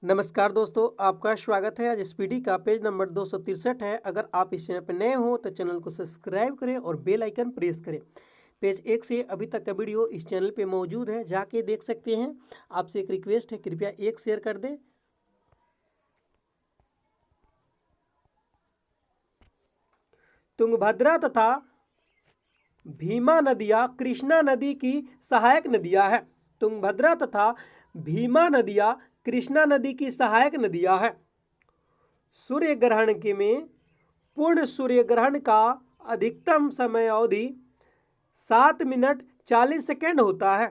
नमस्कार दोस्तों, आपका स्वागत है। आज स्पीडी का पेज नंबर 263 है। अगर आप इस चैनल पर नए हो तो चैनल को सब्सक्राइब करें और बेल आइकन प्रेस करें। पेज 1 से अभी तक का वीडियो इस चैनल पे मौजूद है, जाके देख सकते हैं। आपसे एक रिक्वेस्ट है, कृपया एक शेयर कर दें। तुंगभद्रा तथा भीमा नदियाँ कृष्णा नदी की सहायक नदियाँ हैं। तुंगभद्रा तथा भीमा नदियाँ कृष्णा नदी की सहायक नदियाँ हैं। सूर्य ग्रहण के में पूर्ण सूर्य ग्रहण का अधिकतम समय अवधि 7 मिनट 40 सेकेंड होता है।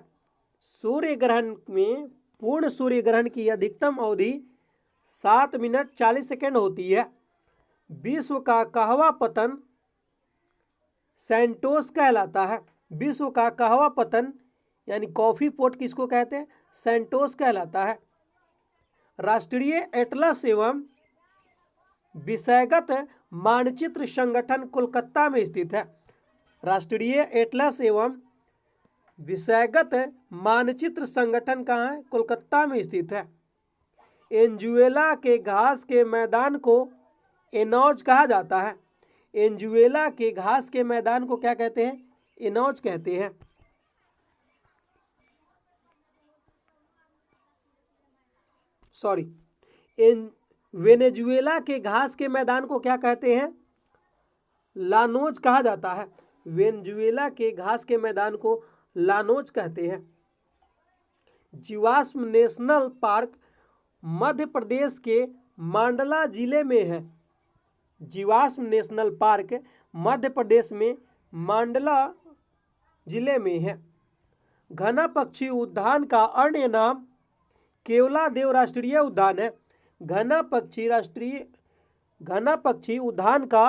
सूर्य ग्रहण में पूर्ण सूर्य ग्रहण की अधिकतम अवधि 7 मिनट 40 सेकेंड होती है। विश्व का कहवा पतन सेंटोस कहलाता है। विश्व का कहवा पतन यानी कॉफी पोट किसको कहते हैं? सेंटोस कहलाता है। राष्ट्रीय एटलस एवं विषयगत मानचित्र संगठन कोलकाता में स्थित है। राष्ट्रीय एटलस एवं विषयगत मानचित्र संगठन कहाँ है? कोलकाता में स्थित है। एंजुएला के घास के मैदान को एनौज कहा जाता है। एंजुएला के घास के मैदान को क्या कहते हैं? एनौज कहते हैं। वेनेजुएला के घास के मैदान को क्या कहते हैं? लानोज कहा जाता है। वेनेजुएला के घास के मैदान को लानोज कहते हैं। जीवाश्म नेशनल पार्क मध्य प्रदेश के मांडला जिले में है। जीवाश्म नेशनल पार्क मध्य प्रदेश में मांडला जिले में है। घना पक्षी उद्यान का अन्य नाम केवलादेव राष्ट्रीय उद्यान है। घना पक्षी उद्यान का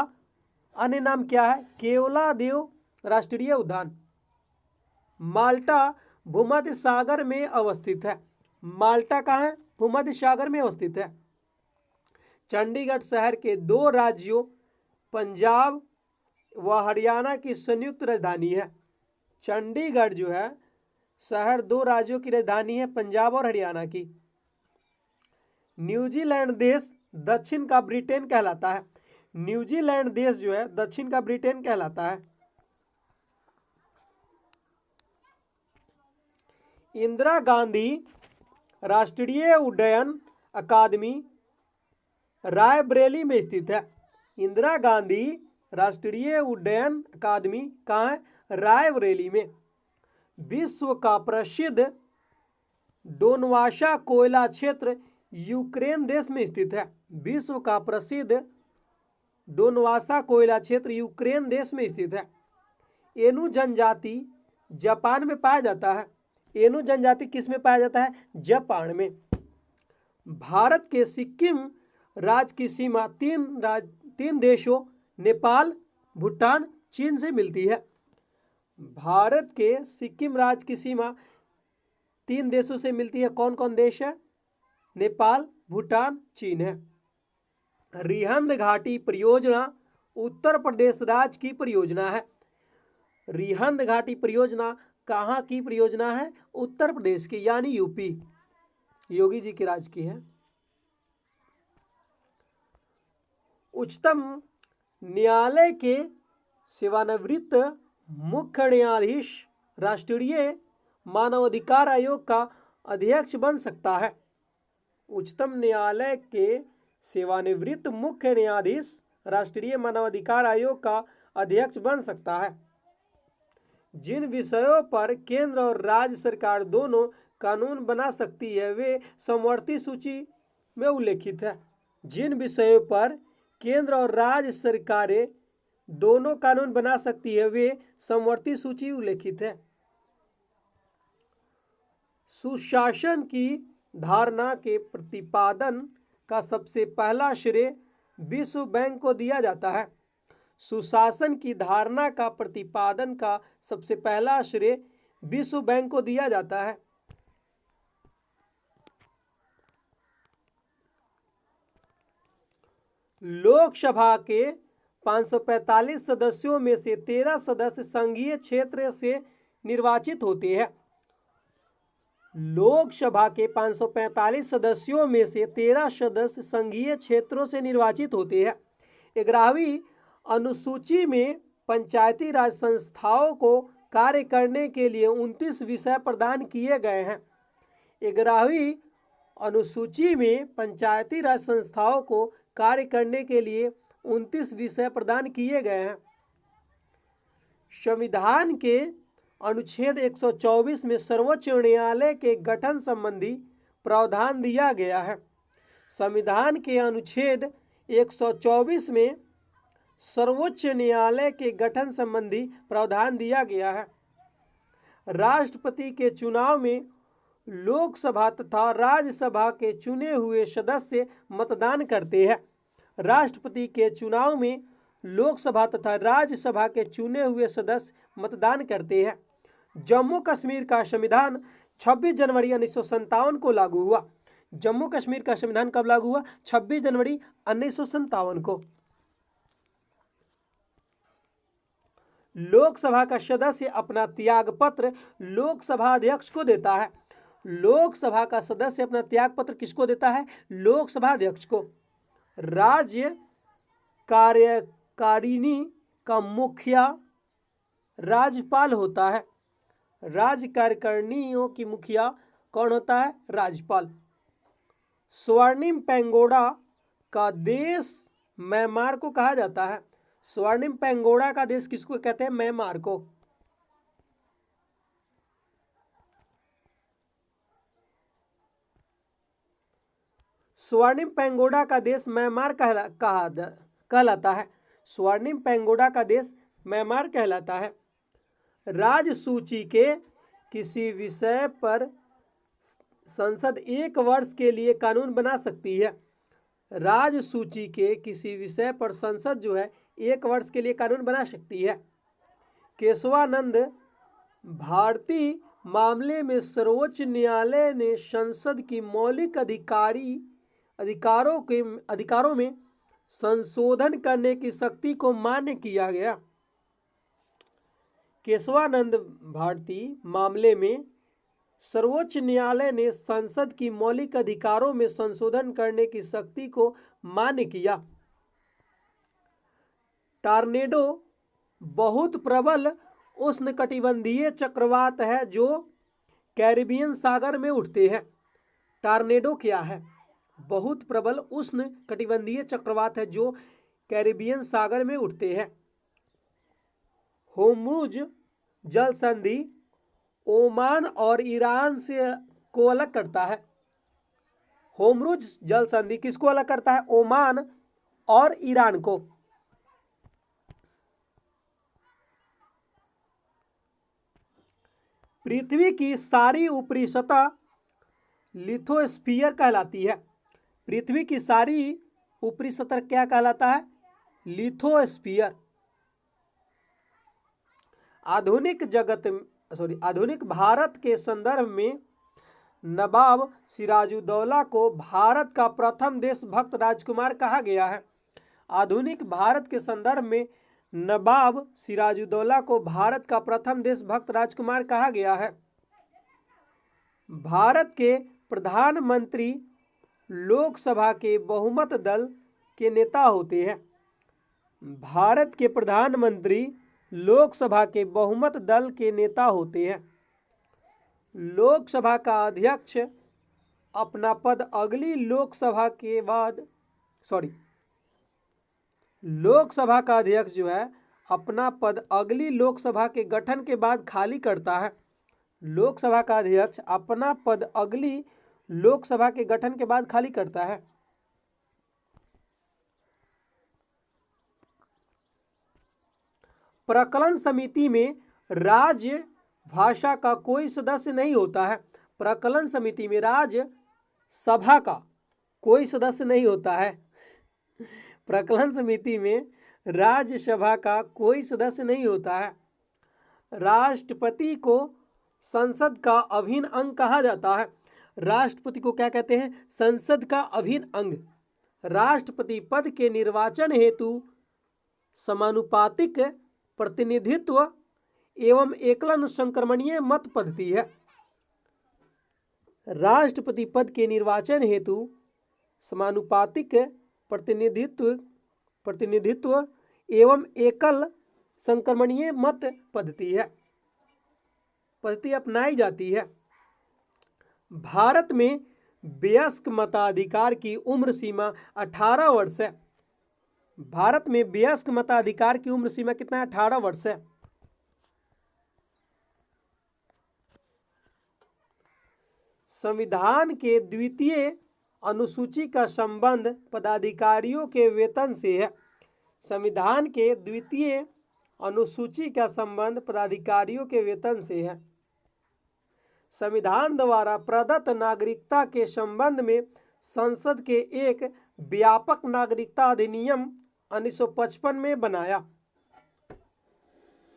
अन्य नाम क्या है? केवलादेव राष्ट्रीय उद्यान। माल्टा भूमध्य सागर में अवस्थित है। माल्टा कहाँ है? भूमध्य सागर में अवस्थित है। चंडीगढ़ शहर के 2 राज्यों पंजाब व हरियाणा की संयुक्त राजधानी है। चंडीगढ़ जो है शहर 2 राज्यों की राजधानी है, पंजाब और हरियाणा की। न्यूजीलैंड देश दक्षिण का ब्रिटेन कहलाता है। न्यूजीलैंड देश जो है दक्षिण का ब्रिटेन कहलाता है। इंदिरा गांधी राष्ट्रीय उड्डयन अकादमी रायबरेली में स्थित है। इंदिरा गांधी राष्ट्रीय उड्डयन अकादमी कहाँ है? रायबरेली में। विश्व का प्रसिद्ध डोनवासा कोयला क्षेत्र यूक्रेन देश में स्थित है। विश्व का प्रसिद्ध डोनवासा कोयला क्षेत्र यूक्रेन देश में स्थित है। एनु जनजाति जापान में पाया जाता है। एनु जनजाति किस में पाया जाता है? जापान में। भारत के सिक्किम राज्य की सीमा 3 देशों नेपाल, भूटान, चीन से मिलती है। भारत के सिक्किम राज्य की सीमा 3 देशों से मिलती है। कौन कौन देश है? नेपाल, भूटान, चीन है। रिहंद घाटी परियोजना उत्तर प्रदेश राज्य की परियोजना है। रिहंद घाटी परियोजना कहाँ की परियोजना है? उत्तर प्रदेश की, यानी यूपी, योगी जी के राज्य की है। उच्चतम न्यायालय के सेवानिवृत्त मुख्य न्यायाधीश राष्ट्रीय मानवाधिकार आयोग का अध्यक्ष बन सकता है। उच्चतम न्यायालय के सेवानिवृत्त मुख्य न्यायाधीश राष्ट्रीय मानवाधिकार आयोग का अध्यक्ष बन सकता है। जिन विषयों पर केंद्र और राज्य सरकार दोनों कानून बना सकती है वे समवर्ती सूची में उल्लेखित है। जिन विषयों पर केंद्र और राज्य सरकारें दोनों कानून बना सकती है वे समवर्ती सूची उल्लेखित है। सुशासन की धारणा के प्रतिपादन का सबसे पहला श्रेय विश्व बैंक को दिया जाता है। सुशासन की धारणा का प्रतिपादन का सबसे पहला श्रेय विश्व बैंक को दिया जाता है। लोकसभा के 545 सदस्यों में से 13 सदस्य संघीय क्षेत्र से निर्वाचित होते हैं। लोकसभा के 545 सदस्यों में से 13 सदस्य संघीय क्षेत्रों से निर्वाचित होते हैं। 11वीं अनुसूची में पंचायती राज संस्थाओं को कार्य करने के लिए 29 विषय प्रदान किए गए हैं। 11वीं अनुसूची में पंचायती राज संस्थाओं को कार्य करने के लिए 29 विषय प्रदान किए गए हैं। संविधान के अनुच्छेद 124 में सर्वोच्च न्यायालय के गठन संबंधी प्रावधान दिया गया है। संविधान के अनुच्छेद 124 में सर्वोच्च न्यायालय के गठन संबंधी प्रावधान दिया गया है। राष्ट्रपति के चुनाव में लोकसभा तथा राज्यसभा के चुने हुए सदस्य मतदान करते हैं। राष्ट्रपति के चुनाव में लोकसभा तथा राज्यसभा के चुने हुए सदस्य मतदान करते हैं। जम्मू कश्मीर का संविधान 26 जनवरी 1957 को लागू हुआ। जम्मू कश्मीर का संविधान कब लागू हुआ? 26 जनवरी 1957 को। लोकसभा का सदस्य अपना त्यागपत्र लोकसभा अध्यक्ष को देता है। लोकसभा का सदस्य अपना त्यागपत्र किसको देता है? लोकसभा अध्यक्ष को। राज्य कार्यकारिणी का मुखिया राज्यपाल होता है। राज्य कार्यकारिणियों की मुखिया कौन होता है? राज्यपाल। स्वर्णिम पैगोडा का देश म्यांमार को कहा जाता है। स्वर्णिम पैगोडा का देश किसको कहते हैं? म्यांमार को। स्वर्णिम पैगोडा का देश म्यांमार कहलाता है। स्वर्णिम पैगोडा का देश म्यांमार कहलाता है। राज्य सूची के किसी विषय पर संसद 1 वर्ष के लिए कानून बना सकती है। राज्य सूची के किसी विषय पर संसद जो है 1 वर्ष के लिए कानून बना सकती है। केशवानंद भारती मामले में सर्वोच्च न्यायालय ने संसद की मौलिक अधिकारों में संशोधन करने की शक्ति को मान्य किया गया। केशवानंद भारती मामले में सर्वोच्च न्यायालय ने संसद की मौलिक अधिकारों में संशोधन करने की शक्ति को मान्य किया। टॉर्नेडो बहुत प्रबल उष्णकटिबंधीय चक्रवात है जो कैरिबियन सागर में उठते हैं। टॉर्नेडो क्या है? बहुत प्रबल उष्णकटिबंधीय चक्रवात है जो कैरिबियन सागर में उठते हैं। होर्मुज जल संधि ओमान और ईरान को अलग करता है। होर्मुज जल संधि किसको अलग करता है? ओमान और ईरान को। पृथ्वी की सारी ऊपरी सतह लिथोस्फीयर कहलाती है। पृथ्वी की सारी ऊपरी सतह क्या कहलाता है? लिथोस्फीयर। आधुनिक भारत के संदर्भ में नवाब सिराजुद्दौला को भारत का प्रथम देशभक्त राजकुमार कहा गया है। आधुनिक भारत के संदर्भ में नवाब सिराजुद्दौला को भारत का प्रथम देशभक्त राजकुमार कहा गया है। भारत के प्रधानमंत्री लोकसभा के बहुमत दल के नेता होते हैं। भारत के प्रधानमंत्री लोकसभा के बहुमत दल के नेता होते हैं। लोकसभा का अध्यक्ष अपना पद अगली लोकसभा के बाद लोकसभा का अध्यक्ष जो है अपना पद अगली लोकसभा के गठन के बाद खाली करता है। लोकसभा का अध्यक्ष अपना पद अगली लोकसभा के गठन के बाद खाली करता है। प्रकलन समिति में राज्य भाषा का कोई सदस्य नहीं होता है। प्रकलन समिति में राज्य सभा का कोई सदस्य नहीं होता है। प्रकलन समिति में राज्यसभा का कोई सदस्य नहीं होता है। राष्ट्रपति को संसद का अभिन्न अंग कहा जाता है। राष्ट्रपति को क्या कहते हैं? संसद का अभिन्न अंग। राष्ट्रपति पद के निर्वाचन हेतु समानुपातिक प्रतिनिधित्व एवं एकलन संक्रमणीय मत पद्धति है। राष्ट्रपति पद के निर्वाचन हेतु समानुपातिक प्रतिनिधित्व एवं एकल संक्रमणीय मत पद्धति अपनाई जाती है। भारत में वयस्क मताधिकार की उम्र सीमा 18 वर्ष है। भारत में वयस्क मताधिकार की उम्र सीमा कितना है? 18 वर्ष है। संविधान के द्वितीय अनुसूची का संबंध पदाधिकारियों के वेतन से है। संविधान के द्वितीय अनुसूची का संबंध पदाधिकारियों के वेतन से है। संविधान द्वारा प्रदत्त नागरिकता के संबंध में संसद के एक व्यापक नागरिकता अधिनियम 1955 में बनाया।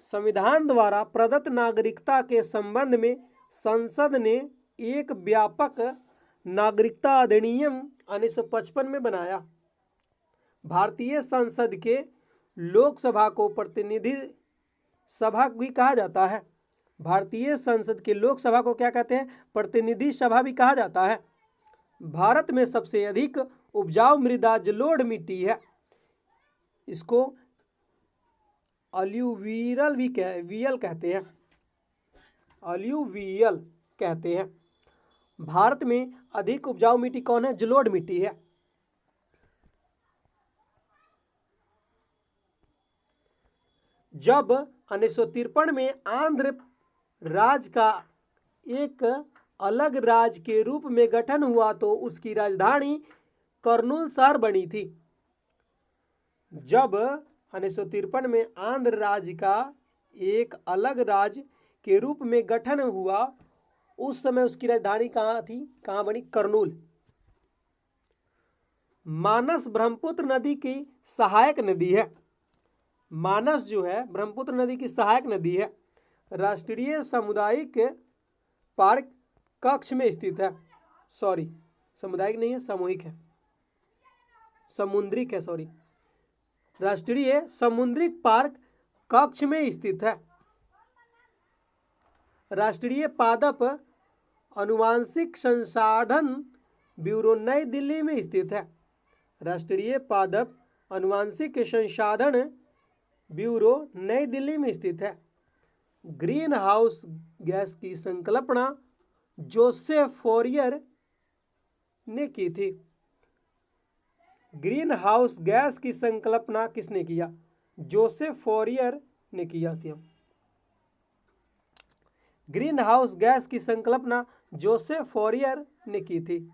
संविधान द्वारा प्रदत्त नागरिकता के संबंध में संसद ने एक व्यापक नागरिकता अधिनियम 1955 में बनाया। भारतीय संसद के लोकसभा को प्रतिनिधि सभा भी कहा जाता है। भारतीय संसद के लोकसभा को क्या कहते हैं? प्रतिनिधि सभा भी कहा जाता है। भारत में सबसे अधिक उपजाऊ मृदा जलोढ़ मिट्टी है। इसको अलूवियल भी कहते हैं। अलूवियल कहते हैं। भारत में अधिक उपजाऊ मिट्टी कौन है? जलोढ़ मिट्टी है। जब 1953 में आंध्र राज्य का एक अलग राज्य के रूप में गठन हुआ तो उसकी राजधानी कर्नूल शहर बनी थी। जब 1953 में आंध्र राज्य का एक अलग राज्य के रूप में गठन हुआ उस समय उसकी राजधानी कहाँ थी? कहाँ बनी? कर्नूल। मानस ब्रह्मपुत्र नदी की सहायक नदी है। मानस जो है ब्रह्मपुत्र नदी की सहायक नदी है। राष्ट्रीय सामुदायिक पार्क कच्छ में स्थित है। सॉरी, सामुदायिक नहीं है, सामूहिक है, समुद्रिक है। सॉरी, राष्ट्रीय समुद्रिक पार्क कच्छ में स्थित है। राष्ट्रीय पादप अनुवांशिक संसाधन ब्यूरो नई दिल्ली में स्थित है। राष्ट्रीय पादप अनुवांशिक संसाधन ब्यूरो नई दिल्ली में स्थित है। ग्रीन हाउस गैस की संकल्पना जोसेफ फोरियर ने की थी। ग्रीन हाउस गैस की संकल्पना किसने किया? जोसेफ फोरियर ने किया थी। ग्रीन हाउस गैस की संकल्पना जोसेफ फोरियर ने की थी।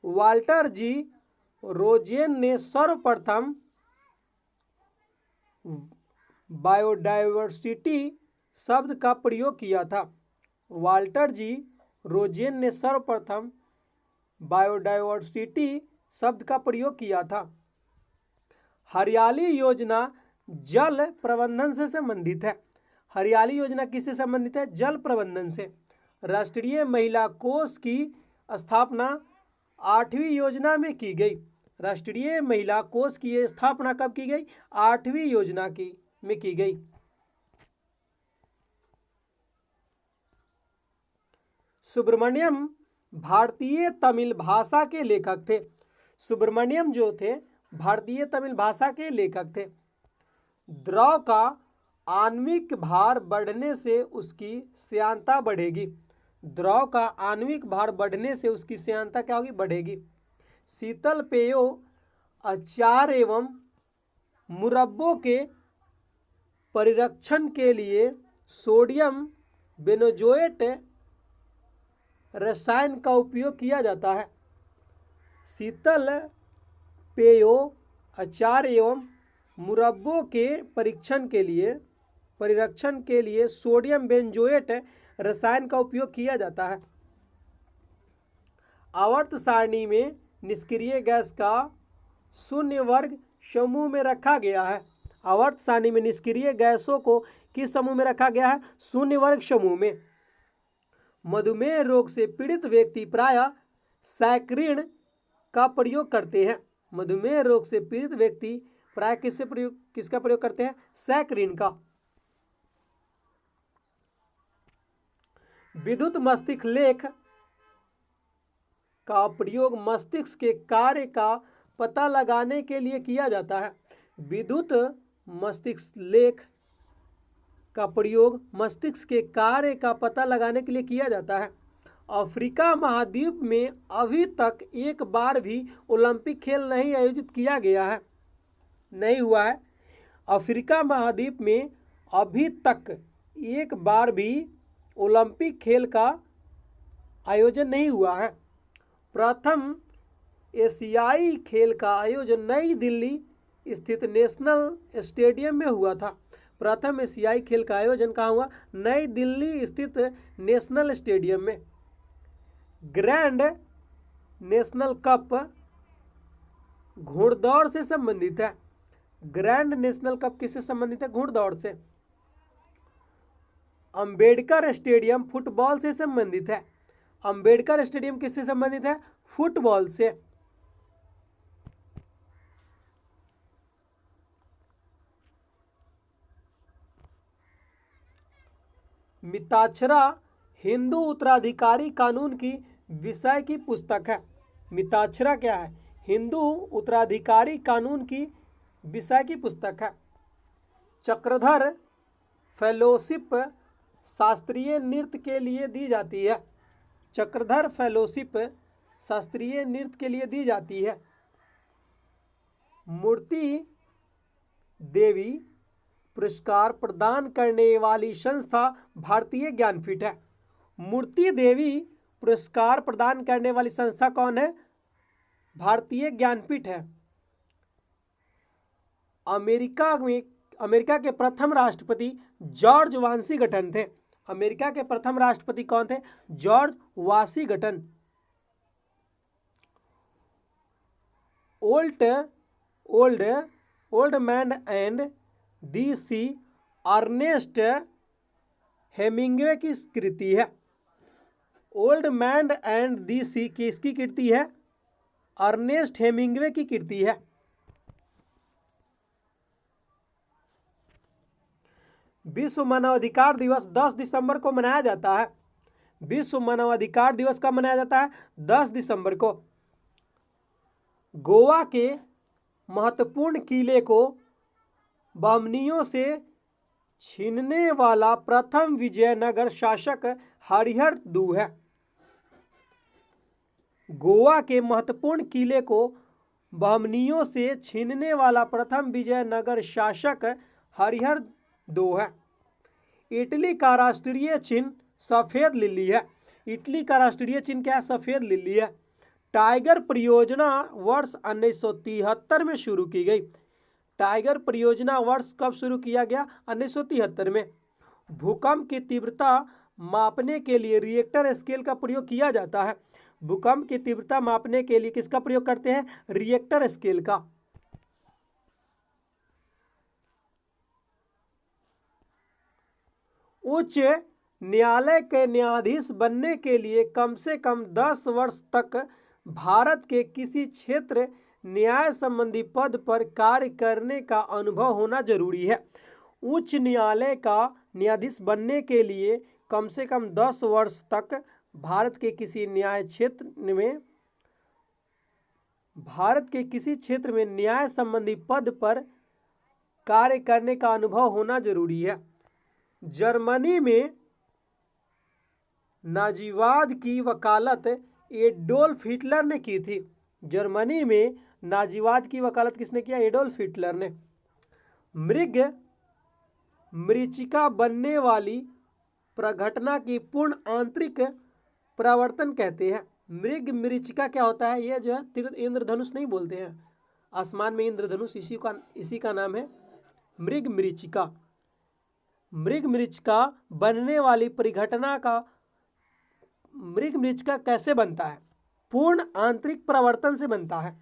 वाल्टर जी रोजेन ने सर्वप्रथम बायोडायवर्सिटी शब्द का प्रयोग किया था। वाल्टर जी रोजेन ने सर्वप्रथम बायोडायवर्सिटी शब्द का प्रयोग किया था। हरियाली योजना जल प्रबंधन से संबंधित है। हरियाली योजना किससे संबंधित है? जल प्रबंधन से। राष्ट्रीय महिला कोष की स्थापना 8वीं योजना में की गई। राष्ट्रीय महिला कोष की स्थापना कब की गई? 8वीं योजना में की गई। सुब्रमण्यम भारतीय तमिल भाषा के लेखक थे। सुब्रमण्यम जो थे भारतीय तमिल भाषा के लेखक थे। द्रव का आणविक भार बढ़ने से उसकी श्यानता बढ़ेगी। द्रव का आणविक भार बढ़ने से उसकी श्यानता क्या होगी? बढ़ेगी। शीतल पेयों, अचार एवं मुरब्बों के परिरक्षण के लिए सोडियम बेंजोएट रसायन का उपयोग किया जाता है। शीतल पेयों, अचार एवं मुरब्बों के परिरक्षण के लिए सोडियम बेंजोएट रसायन का उपयोग किया जाता है। आवर्त सारणी में निष्क्रिय गैस का शून्य वर्ग समूह में रखा गया है। आवर्त सारणी में निष्क्रिय गैसों को किस समूह में रखा गया है? शून्य वर्ग समूह में। मधुमेह रोग से पीड़ित व्यक्ति प्रायः सैकरीन का प्रयोग करते हैं। मधुमेह रोग से पीड़ित व्यक्ति प्रायः किसका प्रयोग करते हैं? सैकरीन का। विद्युत मस्तिष्क लेख का प्रयोग मस्तिष्क के कार्य का पता लगाने के लिए किया जाता है। विद्युत मस्तिष्क लेख का प्रयोग मस्तिष्क के कार्य का पता लगाने के लिए किया जाता है। अफ्रीका महाद्वीप में अभी तक एक बार भी ओलंपिक खेल नहीं आयोजित किया गया है, नहीं हुआ है। अफ्रीका महाद्वीप में अभी तक एक बार भी ओलंपिक खेल का आयोजन नहीं हुआ है। प्रथम एशियाई खेल का आयोजन नई दिल्ली स्थित नेशनल स्टेडियम में हुआ था। प्रथम एशियाई खेल का आयोजन कहाँ हुआ? नई दिल्ली स्थित नेशनल स्टेडियम में। ग्रैंड नेशनल कप घुड़दौड़ से संबंधित है। ग्रैंड नेशनल कप किससे संबंधित है? घुड़दौड़ से। अंबेडकर स्टेडियम फुटबॉल से संबंधित है। अंबेडकर स्टेडियम किससे संबंधित है? फुटबॉल से। मिताक्षरा हिंदू उत्तराधिकारी कानून की विषय की पुस्तक है। मिताक्षरा क्या है? हिंदू उत्तराधिकारी कानून की विषय की पुस्तक है। चक्रधर फेलोशिप शास्त्रीय नृत्य के लिए दी जाती है। चक्रधर फेलोशिप शास्त्रीय नृत्य के लिए दी जाती है। मूर्ति देवी पुरस्कार प्रदान करने वाली संस्था भारतीय ज्ञानपीठ है। मूर्ति देवी पुरस्कार प्रदान करने वाली संस्था कौन है? भारतीय ज्ञानपीठ है। अमेरिका के प्रथम राष्ट्रपति जॉर्ज वाशिंगटन थे। अमेरिका के प्रथम राष्ट्रपति कौन थे? George Washington. Old man and the sea Ernest Hemingway की कृति है। Old man and the sea किसकी कृति है? अर्नेस्ट हेमिंग्वे की कृति है। विश्व मानवाधिकार दिवस 10 दिसंबर को मनाया जाता है। विश्व मानवाधिकार दिवस कब मनाया जाता है? 10 दिसंबर को। गोवा के महत्वपूर्ण किले को बमनियों से छीनने वाला प्रथम विजयनगर शासक हरिहर दू है। गोवा के महत्वपूर्ण किले को बमनियों से छीनने वाला प्रथम विजयनगर शासक हरिहर दो है। इटली का राष्ट्रीय चिन्ह सफेद लिली है। इटली का राष्ट्रीय चिन्ह क्या है? सफेद लिली है। टाइगर परियोजना वर्ष 1973 में शुरू की गई। टाइगर परियोजना वर्ष कब शुरू किया गया? 1973 में। भूकंप की तीव्रता मापने के लिए रिएक्टर स्केल का प्रयोग किया जाता है। भूकंप की तीव्रता मापने के लिए किसका प्रयोग करते हैं? रिएक्टर स्केल का। उच्च न्यायालय के न्यायाधीश बनने के लिए कम से कम 10 वर्ष तक भारत के किसी क्षेत्र न्याय संबंधी पद पर कार्य करने का अनुभव होना जरूरी है। उच्च न्यायालय का न्यायाधीश बनने के लिए कम से कम 10 वर्ष तक भारत के किसी क्षेत्र में न्याय संबंधी पद पर कार्य करने का अनुभव होना जरूरी है। जर्मनी में नाजीवाद की वकालत एडोल्फ हिटलर ने की थी। जर्मनी में नाजीवाद की वकालत किसने किया? एडोल्फ हिटलर ने। मृग मरीचिका बनने वाली प्रघटना की पूर्ण आंतरिक प्रवर्तन कहते हैं। मृग मरीचिका क्या होता है? ये जो है इंद्रधनुष नहीं बोलते हैं, आसमान में इंद्रधनुष, इसी का नाम है मृग मरीचिका। मृग मरीचिका बनने वाली परिघटना का मृग मरीचिका कैसे बनता है? पूर्ण आंतरिक प्रवर्तन से बनता है।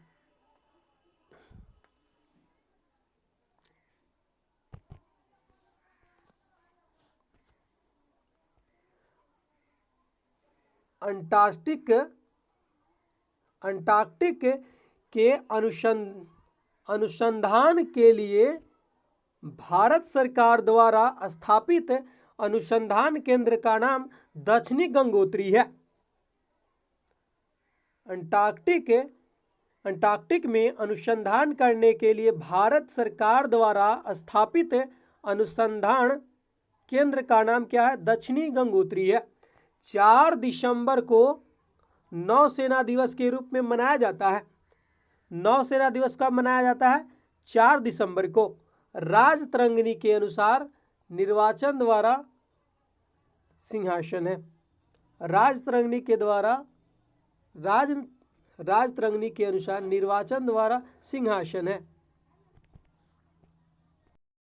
अंटार्कटिक के अनुसंधान के लिए भारत सरकार द्वारा स्थापित अनुसंधान केंद्र का नाम दक्षिणी गंगोत्री है। अंटार्कटिक में अनुसंधान करने के लिए भारत सरकार द्वारा स्थापित अनुसंधान केंद्र का नाम क्या है? दक्षिणी गंगोत्री है। 4 दिसंबर को नौसेना दिवस के रूप में मनाया जाता है। नौसेना दिवस कब मनाया जाता है? 4 दिसंबर को। राजतरंगिणी के अनुसार निर्वाचन द्वारा सिंहासन है। राजतरंगिणी के अनुसार निर्वाचन द्वारा सिंहासन है।